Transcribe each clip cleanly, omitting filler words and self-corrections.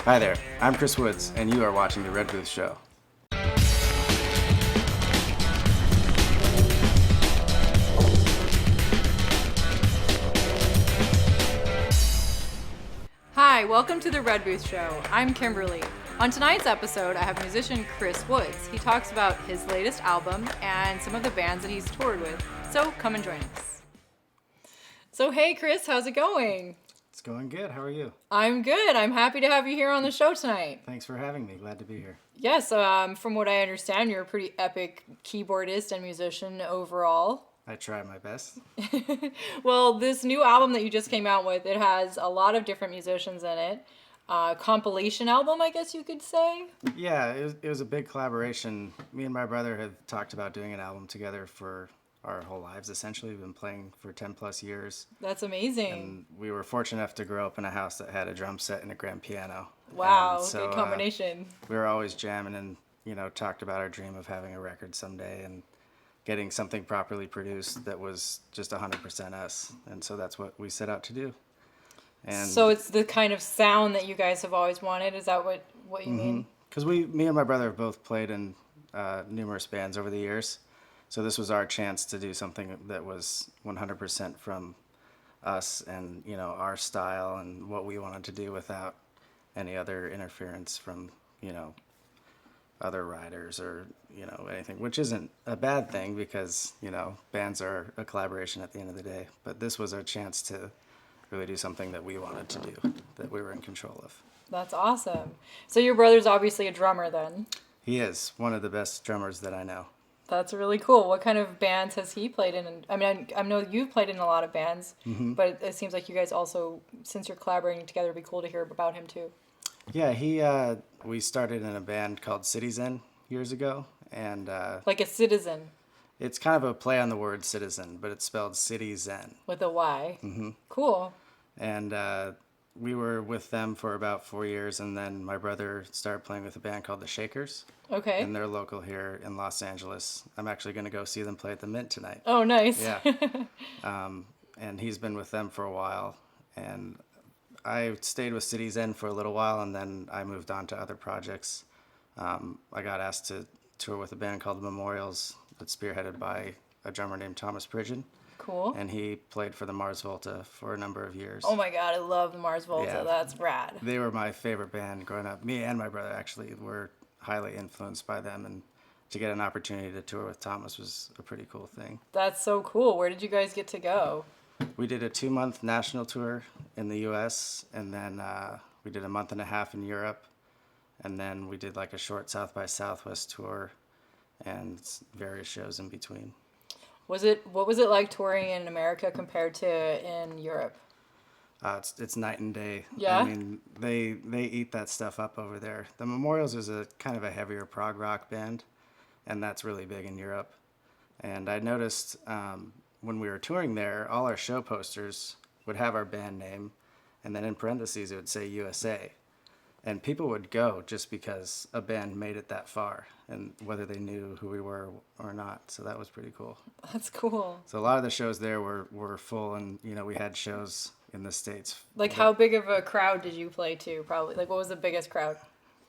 Hi there, I'm Chris Woods, and you are watching The Red Booth Show. Hi, welcome to The Red Booth Show. I'm Kimberly. On tonight's episode, I have musician Chris Woods. He talks about his latest album and some of the bands that he's toured with. So come and join us. So hey Chris, how's it going? It's going good. How are you? I'm good. I'm happy to have you here on the show tonight. Thanks for having me. Glad to be here. Yes, from what I understand, you're a pretty epic keyboardist and musician overall. I try my best. Well, this new album that you just came out with, it has a lot of different musicians in it. Compilation album, I guess you could say. Yeah, it was a big collaboration. Me and my brother have talked about doing an album together for our whole lives, essentially. We've been playing for 10 plus years. That's amazing. And we were fortunate enough to grow up in a house that had a drum set and a grand piano. Wow, And so, good combination. We were always jamming and, talked about our dream of having a record someday and getting something properly produced that was just 100% us. And so that's what we set out to do. And So it's the kind of sound that you guys have always wanted. Is that what you mean? because me and my brother have both played in numerous bands over the years. So this was our chance to do something that was 100% from us and, our style and what we wanted to do without any other interference from, other writers or, anything, which isn't a bad thing because, bands are a collaboration at the end of the day. But this was our chance to really do something that we wanted to do, that we were in control of. That's awesome. So your brother's obviously a drummer then. He is one of the best drummers that I know. That's really cool. What kind of bands has he played in? I mean, I know you've played in a lot of bands, but it seems like you guys also, since you're collaborating together, it'd be cool to hear about him too. Yeah, we started in a band called Citizen years ago, and Like a citizen it's kind of a play on the word citizen, but it's spelled City Zen. with a Y. Mm-hmm. Cool. And we were with them for about 4 years, and then my brother started playing with a band called The Shakers, Okay. and they're local here in Los Angeles. I'm actually going to go see them play at the Mint tonight. Oh, nice. Yeah. And he's been with them for a while, and I stayed with City Zen for a little while, and then I moved on to other projects. I got asked to tour with a band called Memorials that's spearheaded by a drummer named Thomas Pridgeon, Cool. and he played for the Mars Volta for a number of years. Oh my God, I love the Mars Volta. Yeah. That's rad. They were my favorite band growing up. Me and my brother actually were highly influenced by them, and to get an opportunity to tour with Thomas was a pretty cool thing. That's so cool. Where did you guys get to go? We did a 2-month national tour in the U.S., and then we did a month and a half in Europe, and then we did like a short South by Southwest tour and various shows in between. What was it like touring in America compared to in Europe? It's night and day. Yeah? I mean, they eat that stuff up over there. The Memorials is a kind of a heavier prog rock band, and that's really big in Europe. And I noticed when we were touring there, all our show posters would have our band name, and then in parentheses it would say USA. And people would go just because a band made it that far, and whether they knew who we were or not. So that was pretty cool. That's cool. So a lot of the shows there were full, and we had shows in the States. Like, how big of a crowd did you play to? Probably. Like, what was the biggest crowd?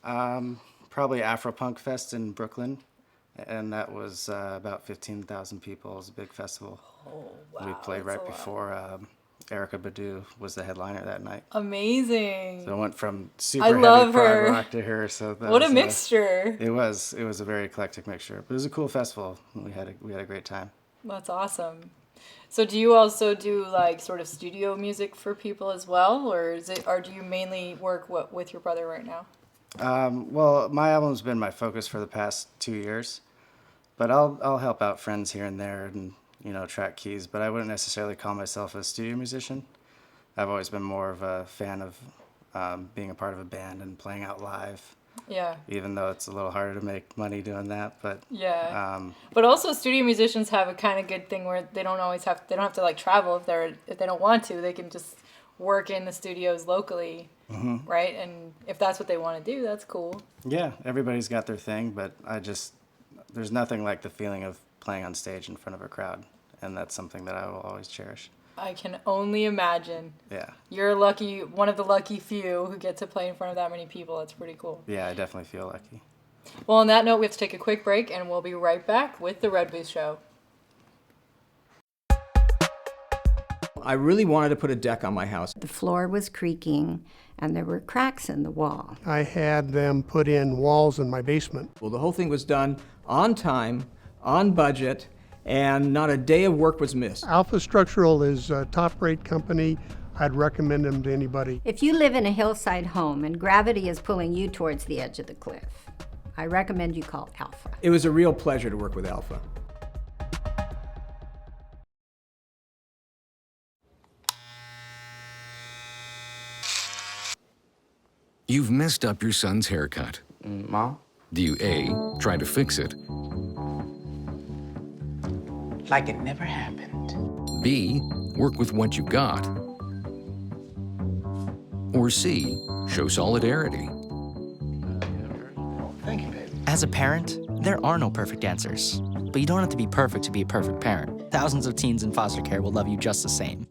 Probably Afropunk Fest in Brooklyn, and that was about 15,000 people. It was a big festival. Oh, wow. We played that's right a lot. before Erica Badu was the headliner that night. Amazing. So it went from super I heavy love prog her. rock to her. So that What a was, mixture. It was a very eclectic mixture, but it was a cool festival. We had a great time. That's awesome. So do you also do like sort of studio music for people as well, or do you mainly work with your brother right now? Well, my album's been my focus for the past 2 years, but I'll help out friends here and there and track keys. But I wouldn't necessarily call myself a studio musician. I've always been more of a fan of being a part of a band and playing out live. Yeah. Even though it's a little harder to make money doing that, but Yeah. But also studio musicians have a kind of good thing where they don't have to like travel if they don't want to. They can just work in the studios locally, right? And if that's what they want to do, that's cool. yeah, everybody's got their thing, but there's nothing like the feeling of playing on stage in front of a crowd, and that's something that I will always cherish. I can only imagine. Yeah. You're lucky, one of the lucky few who get to play in front of that many people. That's pretty cool. Yeah, I definitely feel lucky. Well, on that note, we have to take a quick break, and we'll be right back with the Red Booth Show. I really wanted to put a deck on my house. The floor was creaking and there were cracks in the wall. I had them put in walls in my basement. Well, the whole thing was done on time, on budget, and not a day of work was missed. Alpha Structural is a top-rate company. I'd recommend them to anybody. If you live in a hillside home and gravity is pulling you towards the edge of the cliff, I recommend you call Alpha. It was a real pleasure to work with Alpha. You've messed up your son's haircut. Mom? Do you A, try to fix it, Like it never happened. B, work with what you got, or C, show solidarity? Thank you, baby. As a parent, there are no perfect answers. But you don't have to be perfect to be a perfect parent. Thousands of teens in foster care will love you just the same.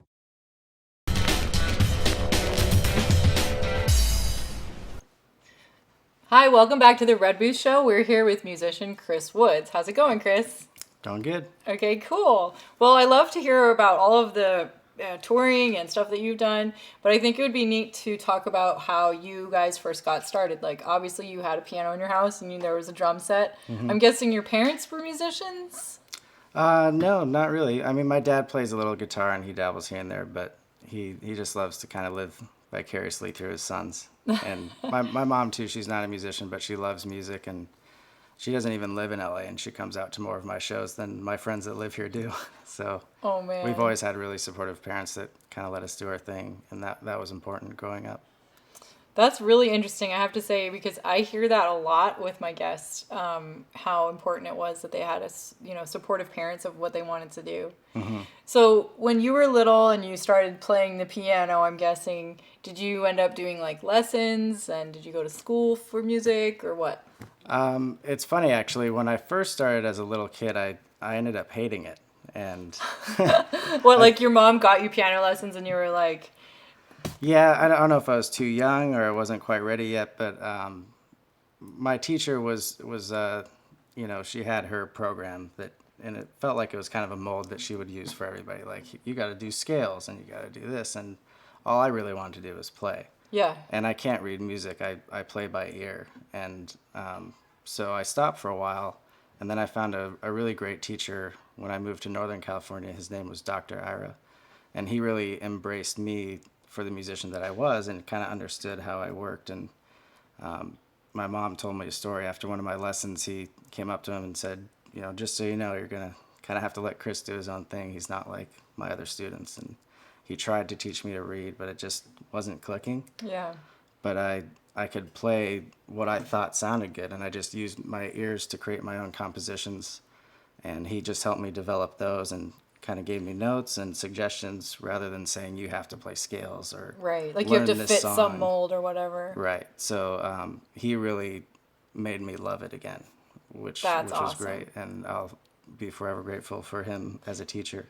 Hi, welcome back to the Red Booth Show. We're here with musician Chris Woods. How's it going, Chris? Doing good. Okay, cool. Well, I love to hear about all of the touring and stuff that you've done, but I think it would be neat to talk about how you guys first got started. Like, obviously, you had a piano in your house and there was a drum set. I'm guessing your parents were musicians? No, not really. I mean, my dad plays a little guitar and he dabbles here and there, but he just loves to kind of live vicariously through his sons. And my mom too, she's not a musician, but she loves music, and she doesn't even live in LA, and she comes out to more of my shows than my friends that live here do. So Oh, man. we've always had really supportive parents that kind of let us do our thing, and that was important growing up. That's really interesting, I have to say, because I hear that a lot with my guests, how important it was that they had supportive parents of what they wanted to do. So when you were little and you started playing the piano, I'm guessing, did you end up doing like lessons, and did you go to school for music or what? It's funny, actually. When I first started as a little kid, I ended up hating it. And What, like your mom got you piano lessons and you were like, yeah, I don't know if I was too young or I wasn't quite ready yet, but my teacher was she had her program and it felt like it was kind of a mold that she would use for everybody. Like, you got to do scales and you got to do this, and all I really wanted to do was play. yeah. And I can't read music. I play by ear, and so I stopped for a while, and then I found a really great teacher when I moved to Northern California. His name was Dr. Ira, and he really embraced me for the musician that I was and kind of understood how I worked. And my mom told me a story. After one of my lessons, he came up to him and said, just so you know, you're going to kind of have to let Chris do his own thing. He's not like my other students. And he tried to teach me to read, but it just wasn't clicking. Yeah. But I could play what I thought sounded good, and I just used my ears to create my own compositions. And he just helped me develop those and kind of gave me notes and suggestions rather than saying you have to play scales or Right. Like you have to learn this fit song. some mold or whatever. Right. So he really made me love it again, which That's was awesome. great, and I'll be forever grateful for him as a teacher.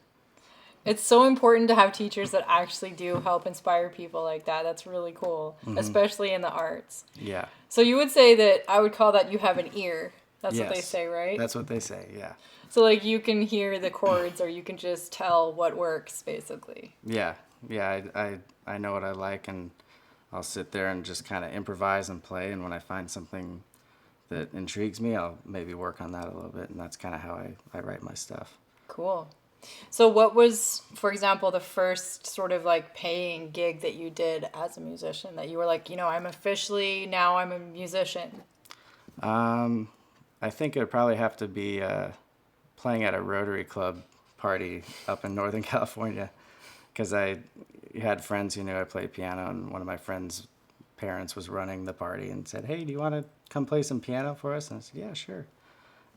It's so important to have teachers that actually do help inspire people like that. That's really cool, especially in the arts. Yeah. So you would say that I would call that you have an ear. That's what they Yes. say, right? That's what they say. Yeah. So like you can hear the chords or you can just tell what works basically. Yeah. I know what I like, and I'll sit there and just kind of improvise and play. And when I find something that intrigues me, I'll maybe work on that a little bit. And that's kind of how I write my stuff. Cool. So what was, for example, the first sort of like paying gig that you did as a musician that you were like, I'm now I'm a musician? I think it would probably have to be playing at a Rotary Club party up in Northern California, because I had friends who knew I played piano, and one of my friends' parents was running the party and said, "Hey, do you want to come play some piano for us?" And I said, "Yeah, sure."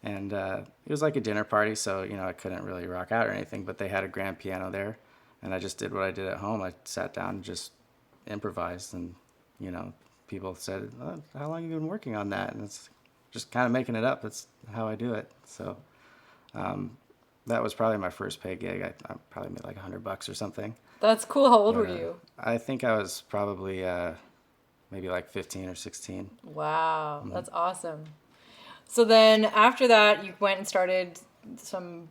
And it was like a dinner party, so I couldn't really rock out or anything, but they had a grand piano there, and I just did what I did at home. I sat down and just improvised, and people said, "Oh, how long have you been working on that?" And it's just kind of making it up. That's how I do it. So That was probably my first paid gig. I probably made like $100 or something. That's cool. How old were But, you? I think I was probably maybe like 15 or 16. Wow, that's awesome. So then after that, you went and started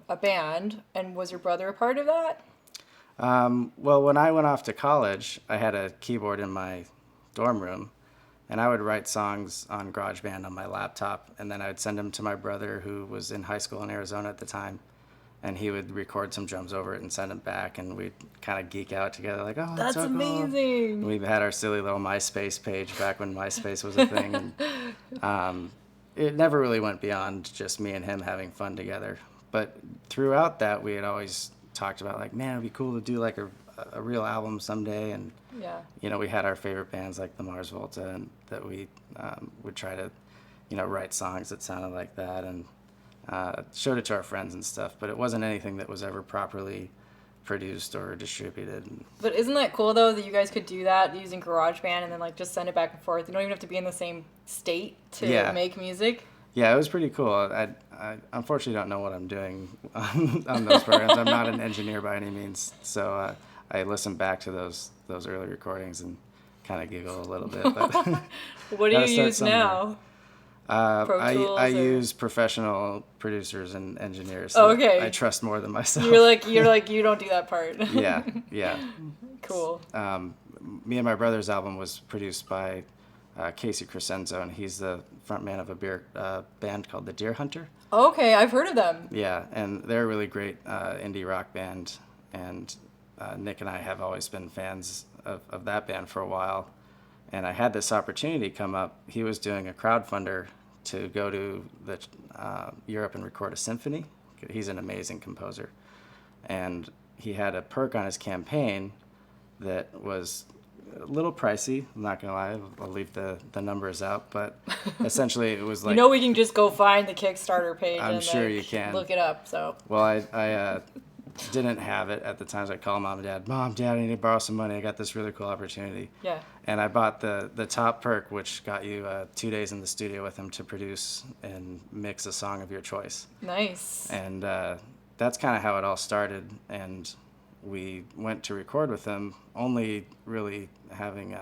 a band, and was your brother a part of that? Well, when I went off to college, I had a keyboard in my dorm room, and I would write songs on GarageBand on my laptop, and then I'd send them to my brother, who was in high school in Arizona at the time, and he would record some drums over it and send them back, and we'd kind of geek out together, like, oh, That's so cool. amazing. And we had our silly little MySpace page back when MySpace was a thing. And, it never really went beyond just me and him having fun together. But throughout that, we had always talked about, like, man, it'd be cool to do like a real album someday. And Yeah. you know, we had our favorite bands like the Mars Volta, and that we would try to, you know, write songs that sounded like that, and showed it to our friends and stuff. But it wasn't anything that was ever properly produced or distributed. But isn't that cool though that you guys could do that using GarageBand and then like just send it back and forth? You don't even have to be in the same state to Yeah. make music. Yeah, it was pretty cool. I unfortunately don't know what I'm doing on those programs. I'm not an engineer by any means, so I listen back to those early recordings and kind of giggle a little bit. But What do you Gotta start use somewhere. now? Pro Tools I or- use professional producers and engineers. Oh, that okay. I trust more than myself. You're like you don't do that part. yeah. Cool. Me and my brother's album was produced by Casey Crescenzo, and he's the frontman of a band called the Deer Hunter. Okay, I've heard of them. Yeah, and they're a really great indie rock band, and Nick and I have always been fans of that band for a while. And I had this opportunity come up. He was doing a crowdfunder to go to Europe and record a symphony. He's an amazing composer. And he had a perk on his campaign that was a little pricey. I'm not going to lie. I'll leave the numbers out. But essentially it was like... You know we can just go find the Kickstarter page I'm and sure like, you can. look it up. So Well, I didn't have it at the time, so I called Mom and Dad. Mom, Dad, I need to borrow some money. I got this really cool opportunity. yeah. And I bought the top perk, which got you 2 days in the studio with him to produce and mix a song of your choice. Nice. And that's kind of how it all started. And we went to record with him, only really having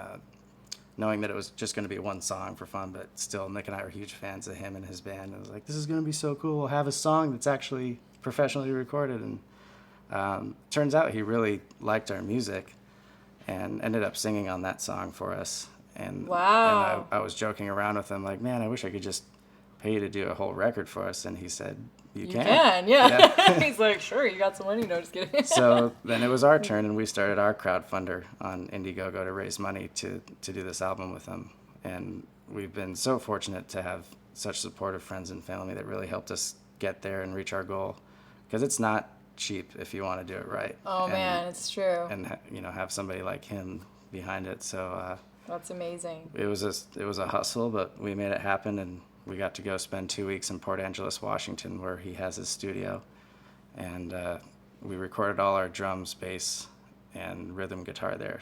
knowing that it was just going to be one song for fun, but still Nick and I were huge fans of him and his band. It was like, this is going to be so cool. We'll have a song that's actually professionally recorded. And turns out he really liked our music and ended up singing on that song for us. And, Wow. and I was joking around with him like, man, I wish I could just pay you to do a whole record for us. And he said, you can. Yeah. He's like, sure, you got some money. No, just kidding. So then it was our turn, and we started our crowdfunder on Indiegogo to raise money to do this album with him. And we've been so fortunate to have such supportive friends and family that really helped us get there and reach our goal, because it's not cheap if you want to do it right. Oh man, it's true. And have somebody like him behind it. So That's amazing. it was a hustle, but we made it happen, and we got to go spend 2 weeks in Port Angeles, Washington, where he has his studio, and we recorded all our drums, bass, and rhythm guitar there.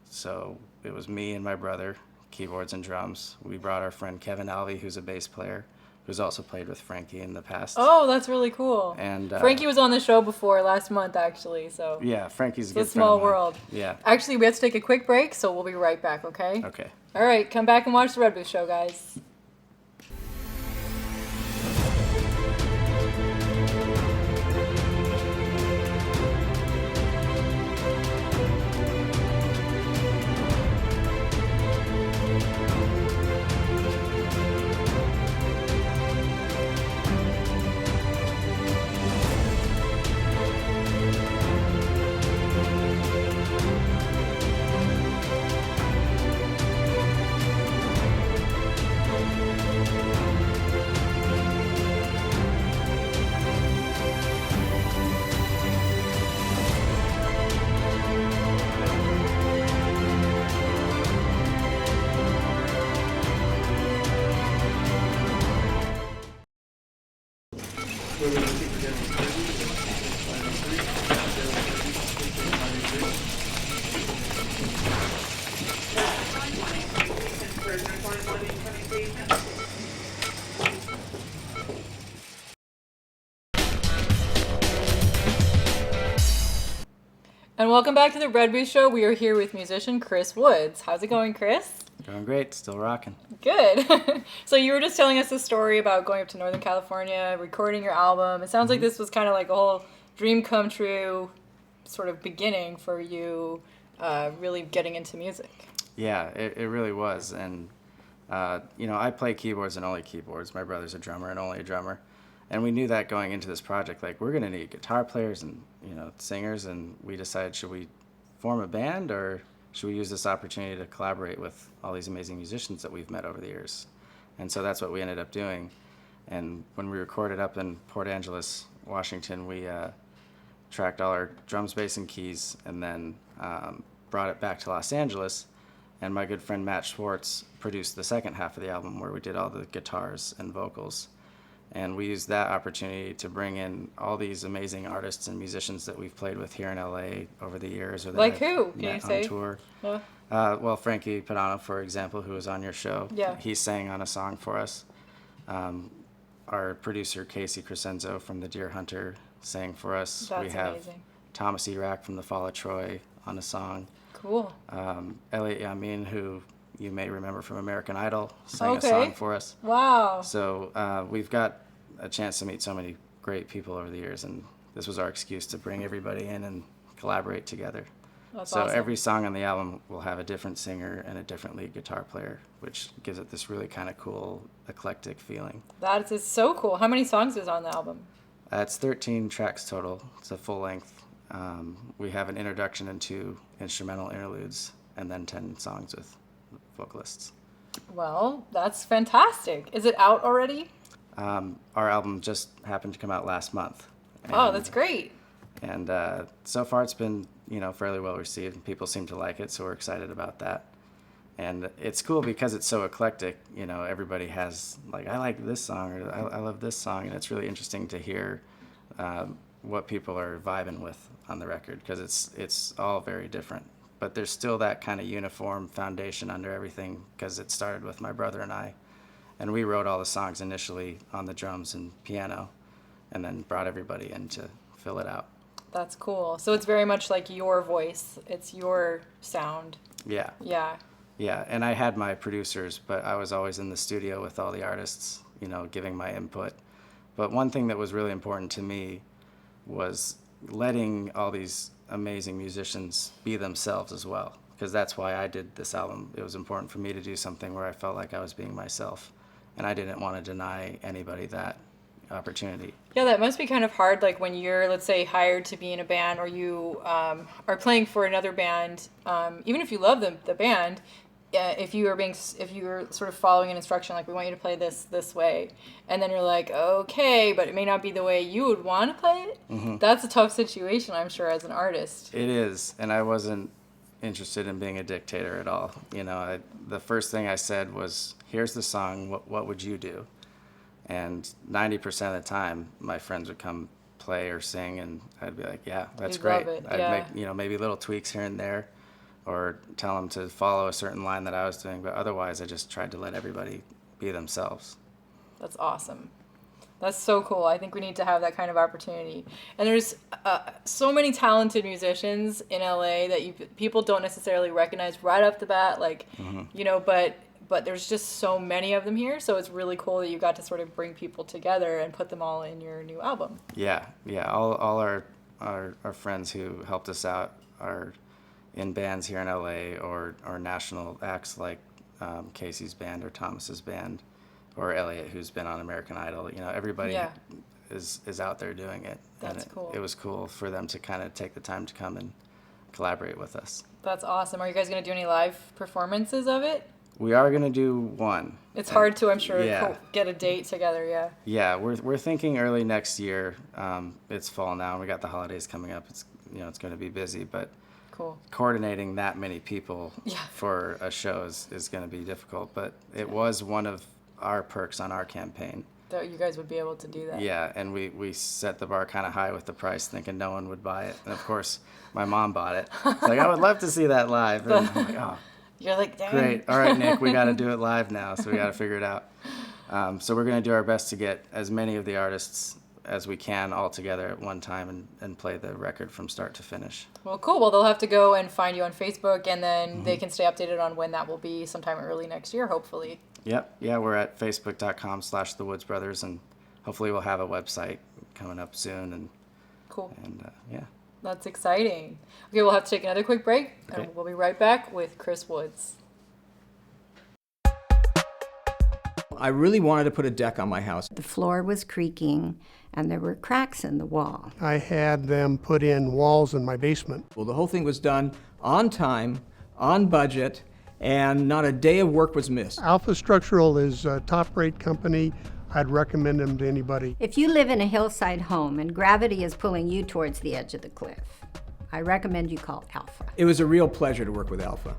So it was me and my brother, keyboards and drums. We brought our friend Kevin Alvey, who's a bass player, who's also played with Frankie in the past. Oh, that's really cool. And Frankie was on the show before last month, actually. So Yeah, Frankie's a it's good a small friend of mine. world. Yeah. Actually, we have to take a quick break, so we'll be right back. Okay. Okay. All right, come back and watch the Red Booth Show, guys. And welcome back to the Red Booth Show. We are here with musician Chris Woods. How's it going, Chris? Going great, still rocking. Good. So you were just telling us a story about going up to Northern California, recording your album. It sounds like this was kind of like a whole dream come true sort of beginning for you really getting into music. Yeah, it really was. And, I play keyboards and only keyboards. My brother's a drummer and only a drummer. And we knew that going into this project, like, we're going to need guitar players and, singers. And we decided, should we form a band or should we use this opportunity to collaborate with all these amazing musicians that we've met over the years? And so that's what we ended up doing. And when we recorded up in Port Angeles, Washington, we tracked all our drums, bass, and keys, and then brought it back to Los Angeles. And my good friend Matt Schwartz produced the second half of the album where we did all the guitars and vocals. And we used that opportunity to bring in all these amazing artists and musicians that we've played with here in LA over the years. Or that Like I've who? Can met you say? on tour. Yeah. Well, Frankie Padano, for example, who was on your show. Yeah. He sang on a song for us. Our producer, Casey Crescenzo from The Deer Hunter, sang for us. That's we have amazing. Thomas Erack from The Fall of Troy on a song. Cool. Elliot Yamin, who you may remember from American Idol, sang Okay. a song for us. Wow. So we've got a chance to meet so many great people over the years, and this was our excuse to bring everybody in and collaborate together. That's So awesome. every song on the album will have a different singer and a different lead guitar player, which gives it this really kind of cool, eclectic feeling. That is so cool. How many songs is on the album? It's 13 tracks total. It's a full length. We have an introduction and 2 instrumental interludes, and then 10 songs with vocalists. Well, that's fantastic. Is it out already? Our album just happened to come out last month. Oh, and- that's great. And so far it's been, fairly well received, and people seem to like it, so we're excited about that. And it's cool because it's so eclectic. Everybody has, like, I like this song, or I love this song, and it's really interesting to hear what people are vibing with on the record, because it's all very different. But there's still that kind of uniform foundation under everything, because it started with my brother and I. And we wrote all the songs initially on the drums and piano, and then brought everybody in to fill it out. That's cool. So it's very much like your voice. It's your sound. Yeah. Yeah. Yeah, and I had my producers, but I was always in the studio with all the artists, giving my input. But one thing that was really important to me was letting all these amazing musicians be themselves as well, because that's why I did this album. It was important for me to do something where I felt like I was being myself, and I didn't want to deny anybody that opportunity. Yeah, that must be kind of hard, like when you're, let's say, hired to be in a band, or you are playing for another band, even if you love the band, if you were sort of following an instruction, like, we want you to play this way, and then you're like, okay, but it may not be the way you would want to play it. Mm-hmm. That's a tough situation, I'm sure, as an artist. It is, and I wasn't interested in being a dictator at all. The first thing I said was, here's the song, what would you do? And 90% of the time, my friends would come play or sing, and I'd be like, yeah, that's You'd great. love it, I'd yeah. make, maybe little tweaks here and there, or tell them to follow a certain line that I was doing, but otherwise I just tried to let everybody be themselves. That's awesome. That's so cool. I think we need to have that kind of opportunity. And there's so many talented musicians in LA that people don't necessarily recognize right off the bat, like, but there's just so many of them here. So it's really cool that you got to sort of bring people together and put them all in your new album. Yeah. All our friends who helped us out are in bands here in LA or national acts like Casey's band or Thomas's band, or Elliot, who's been on American Idol. Everybody Yeah. is out there doing it. That's cool. It was cool for them to kind of take the time to come and collaborate with us. That's awesome. Are you guys going to do any live performances of it? We are going to do one. It's hard to, I'm sure, Yeah. get a date together, yeah. Yeah, we're thinking early next year. It's fall now, and we got the holidays coming up. It's going to be busy, but Cool. coordinating that many people Yeah. for a show is going to be difficult. But it was one of our perks on our campaign. That you guys would be able to do that. Yeah, and we set the bar kind of high with the price, thinking no one would buy it. And of course, my mom bought it. It's like, I would love to see that live. And I'm like, oh, You're like, dang. great. All right, Nick, we got to do it live now, so we got to figure it out. So we're going to do our best to get as many of the artists as we can all together at one time and play the record from start to finish. Well, cool. Well, they'll have to go and find you on Facebook, and then they can stay updated on when that will be sometime early next year, hopefully. Yep. Yeah, we're at facebook.com/The Woods Brothers, and hopefully we'll have a website coming up soon. And Cool. Yeah. That's exciting. Okay, we'll have to take another quick break, Okay. and we'll be right back with Chris Woods. I really wanted to put a deck on my house. The floor was creaking, and there were cracks in the wall. I had them put in walls in my basement. Well, the whole thing was done on time, on budget, and not a day of work was missed. Alpha Structural is a top-rate company. I'd recommend them to anybody. If you live in a hillside home and gravity is pulling you towards the edge of the cliff, I recommend you call Alpha. It was a real pleasure to work with Alpha.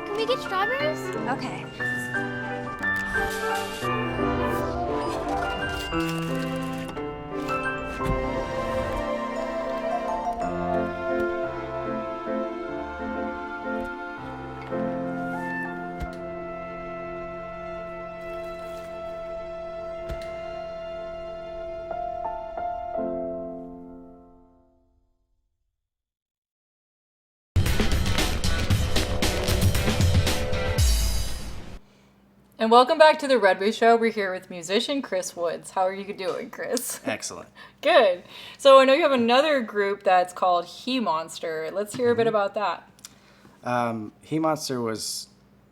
Can we get strawberries? Okay. And welcome back to the Red Booth Show. We're here with musician Chris Woods. How are you doing, Chris? Excellent. Good. So I know you have another group that's called He Monster. Let's hear a bit about that. He Monster was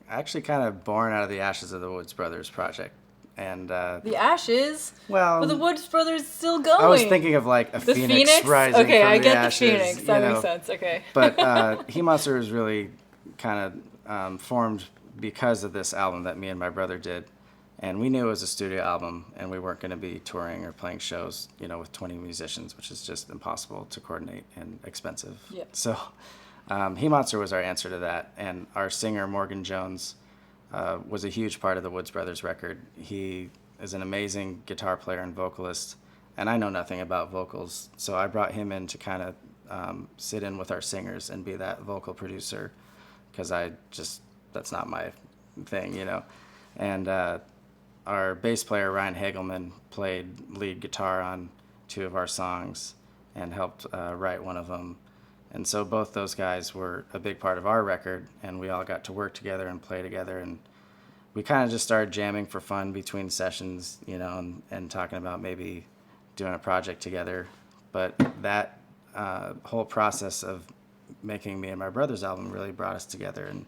actually kind of born out of the ashes of the Woods Brothers project. And The Ashes? well, But the Woods Brothers still going. I was thinking of like a the phoenix rising Okay, from I the get ashes, the Phoenix. you That know. makes sense. Okay. But He Monster was really kind of formed because of this album that me and my brother did. And we knew it was a studio album, and we weren't going to be touring or playing shows, you know, with 20 musicians, which is just impossible to coordinate and expensive. Yeah. So He Monster was our answer to that. And our singer, Morgan Jones, was a huge part of the Woods Brothers record. He is an amazing guitar player and vocalist, and I know nothing about vocals, so I brought him in to kind of sit in with our singers and be that vocal producer, because that's not my thing, you know. And our bass player, Ryan Hagelman, played lead guitar on 2 of our songs and helped write one of them. And so both those guys were a big part of our record, and we all got to work together and play together. And we kind of just started jamming for fun between sessions, you know, and talking about maybe doing a project together. But that whole process of making me and my brother's album really brought us together, and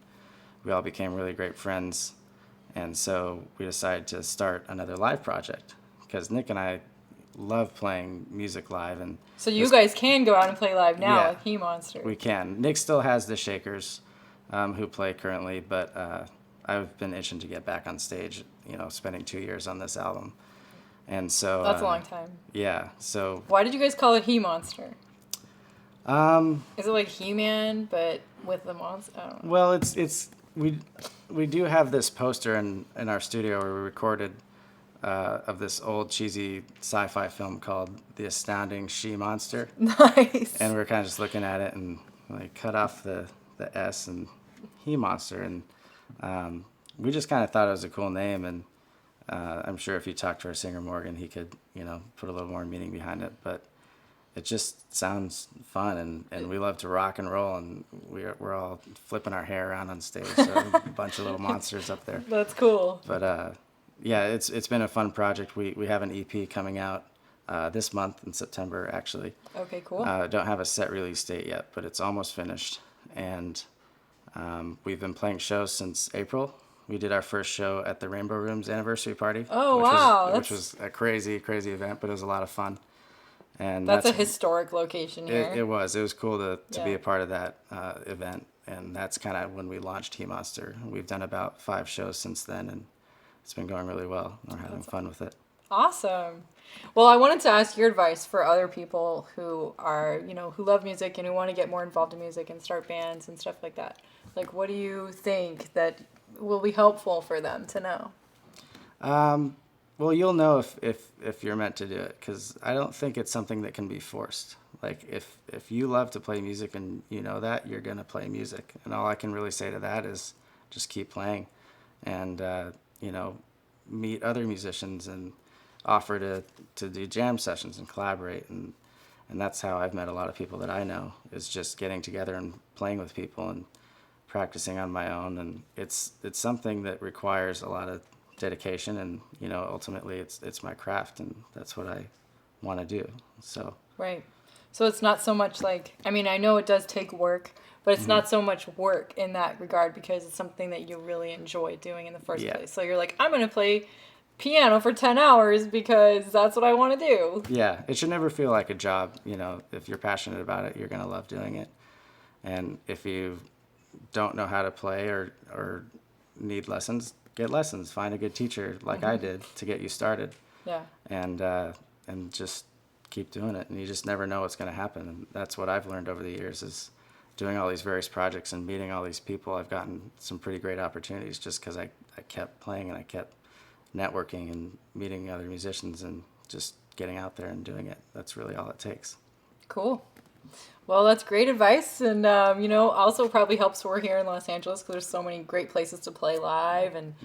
we all became really great friends. And so we decided to start another live project, because Nick and I love playing music live. And So you guys can go out and play live now Yeah. with He Monster. we can. Nick still has the Shakers, who play currently, but I've been itching to get back on stage, you know, spending 2 years on this album. And so That's a long time. Yeah. So Why did you guys call it He Monster? Is it like He-Man, but with the monster? I don't know. well, it's we do have this poster in our studio where we recorded of this old cheesy sci-fi film called The Astounding She Monster. Nice. And we were kind of just looking at it and like cut off the S and He Monster, and we just kind of thought it was a cool name. And I'm sure if you talk to our singer Morgan, he could, you know, put a little more meaning behind it. But it just sounds fun, and we love to rock and roll, and we're all flipping our hair around on stage, so a bunch of little monsters up there. That's cool. But yeah, it's been a fun project. We have an EP coming out this month in September, actually. Okay, cool. Don't have a set release date yet, but it's almost finished. And we've been playing shows since April. We did our first show at the Rainbow Rooms anniversary party. Oh, which wow, which was a crazy, crazy event, but it was a lot of fun. And That's a historic location here. It was cool to be Yeah. a part of that event. And that's kind of when we launched He Monster. We've done about 5 shows since then, and it's been going really well. We're having fun with it. Awesome. Well, I wanted to ask your advice for other people who are, who love music and who want to get more involved in music and start bands and stuff like that. Like, what do you think that will be helpful for them to know? Well, you'll know if you're meant to do it, because I don't think it's something that can be forced. Like, if you love to play music and you know that, you're going to play music. And all I can really say to that is just keep playing and, meet other musicians and offer to do jam sessions and collaborate. And that's how I've met a lot of people that I know, is just getting together and playing with people and practicing on my own. And it's something that requires a lot of dedication, and ultimately it's my craft, and that's what I want to do. So Right. So it's not so much like, I mean, I know it does take work, but it's not so much work in that regard because it's something that you really enjoy doing in the first place. So you're like, I'm going to play piano for 10 hours because that's what I want to do. yeah, it should never feel like a job. If you're passionate about it, you're going to love doing it. And if you don't know how to play or need lessons, get lessons. Find a good teacher like I did to get you started. Yeah. And just keep doing it. And you just never know what's going to happen. And that's what I've learned over the years, is doing all these various projects and meeting all these people. I've gotten some pretty great opportunities just because I kept playing and I kept networking and meeting other musicians and just getting out there and doing it. That's really all it takes. Cool. Well, that's great advice, and also probably helps we're here in Los Angeles because there's so many great places to play live, and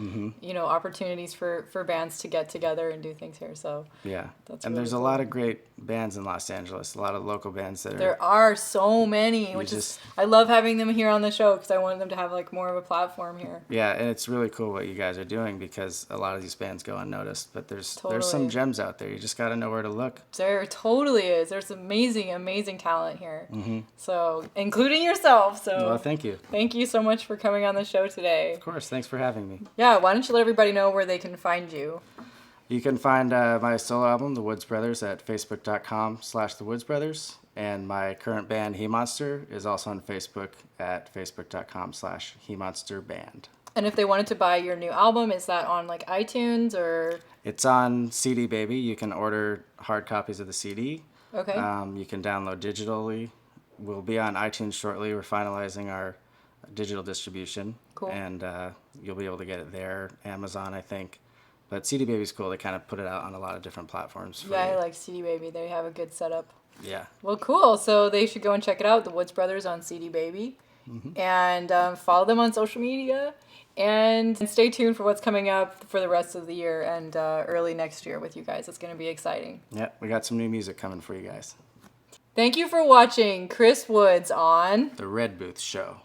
opportunities for bands to get together and do things here. So yeah, that's and really there's a cool. lot of great bands in Los Angeles. A lot of local bands that There are so many, which is just- I love having them here on the show because I want them to have like more of a platform here. Yeah, and it's really cool what you guys are doing, because a lot of these bands go unnoticed. But there's Totally. some gems out there. You just got to know where to look. There totally is. There's amazing talent here. So, including yourself. So, Well, thank you. thank you so much for coming on the show today. Of course, thanks for having me. Yeah, why don't you let everybody know where they can find you? You can find my solo album, The Woods Brothers, at facebook.com/The Woods Brothers. And my current band, He Monster, is also on Facebook at facebook.com/He Monster Band. And if they wanted to buy your new album, is that on like iTunes or? It's on CD Baby. You can order hard copies of the CD. Okay. You can download digitally. We'll be on iTunes shortly. We're finalizing our digital distribution. Cool. And you'll be able to get it there. Amazon, I think. But CD Baby's cool. They kind of put it out on a lot of different platforms. Yeah, I like CD Baby. They have a good setup. Yeah. Well, cool. So they should go and check it out, The Woods Brothers on CD Baby. And follow them on social media. And stay tuned for what's coming up for the rest of the year and early next year with you guys. It's going to be exciting. Yeah, we got some new music coming for you guys. Thank you for watching Chris Woods on The Red Booth Show.